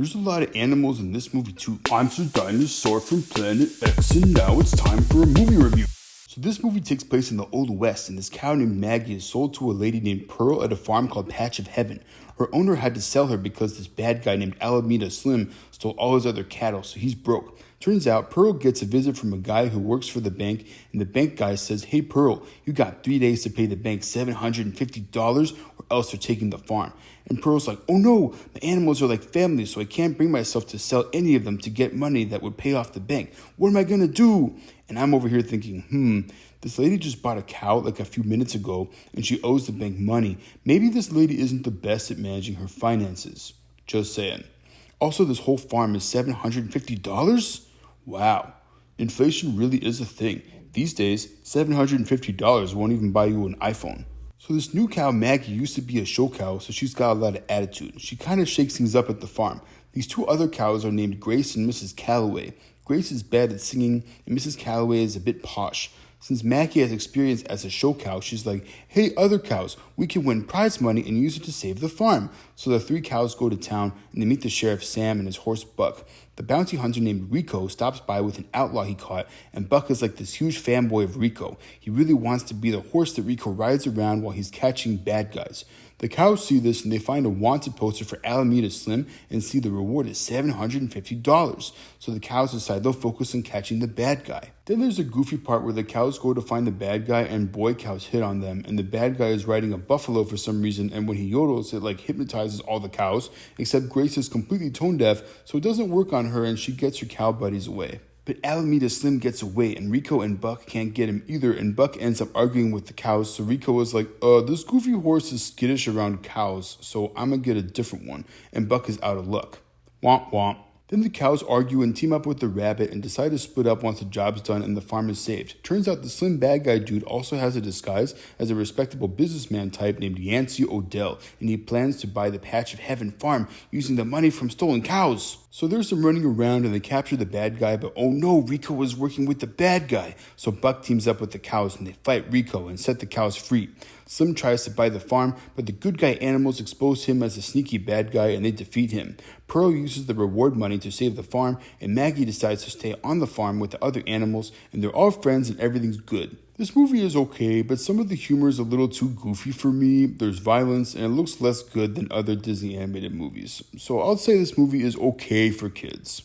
There's a lot of animals in this movie too. I'm SirDinosaur from Planet X, and now it's time for a movie review. So this movie takes place in the Old West, and this cow named Maggie is sold to a lady named Pearl at a farm called Patch of Heaven. Her owner had to sell her because this bad guy named Alameda Slim stole all his other cattle, so he's broke. Turns out Pearl gets a visit from a guy who works for the bank, and the bank guy says, "Hey Pearl, you got 3 days to pay the bank $750 or else they're taking the farm." And Pearl's like, "Oh no, the animals are like family, so I can't bring myself to sell any of them to get money that would pay off the bank. What am I gonna do?" And I'm over here thinking, this lady just bought a cow like a few minutes ago and she owes the bank money. Maybe this lady isn't the best at managing her finances. Just saying. Also, this whole farm is $750? Wow. Inflation really is a thing. These days, $750 won't even buy you an iPhone. So this new cow, Maggie, used to be a show cow, so she's got a lot of attitude. She kind of shakes things up at the farm. These two other cows are named Grace and Mrs. Calloway. Grace is bad at singing, and Mrs. Calloway is a bit posh. Since Maggie has experience as a show cow, she's like, "Hey, other cows, we can win prize money and use it to save the farm." So the three cows go to town, and they meet the sheriff Sam and his horse Buck. The bounty hunter named Rico stops by with an outlaw he caught, and Buck is like this huge fanboy of Rico. He really wants to be the horse that Rico rides around while he's catching bad guys. The cows see this and they find a wanted poster for Alameda Slim and see the reward is $750. So the cows decide they'll focus on catching the bad guy. Then there's a goofy part where the cows go to find the bad guy and boy cows hit on them, and the bad guy is riding a buffalo for some reason, and when he yodels it like hypnotizes all the cows, except Grace is completely tone deaf, so it doesn't work on her and she gets her cow buddies away. But Alameda Slim gets away, and Rico and Buck can't get him either, and Buck ends up arguing with the cows, so Rico is like, this goofy horse is skittish around cows, so I'm gonna get a different one, and Buck is out of luck. Womp womp. Then the cows argue and team up with the rabbit and decide to split up once the job's done and the farm is saved. Turns out the slim bad guy dude also has a disguise as a respectable businessman type named Yancey Odell, and he plans to buy the Patch of Heaven farm using the money from stolen cows. So there's some running around and they capture the bad guy, but oh no, Rico was working with the bad guy. So Buck teams up with the cows and they fight Rico and set the cows free. Slim tries to buy the farm, but the good guy animals expose him as a sneaky bad guy and they defeat him. Pearl uses the reward money to save the farm, and Maggie decides to stay on the farm with the other animals, and they're all friends and everything's good. This movie is okay, but some of the humor is a little too goofy for me. There's violence, and it looks less good than other Disney animated movies. So I'll say this movie is okay for kids.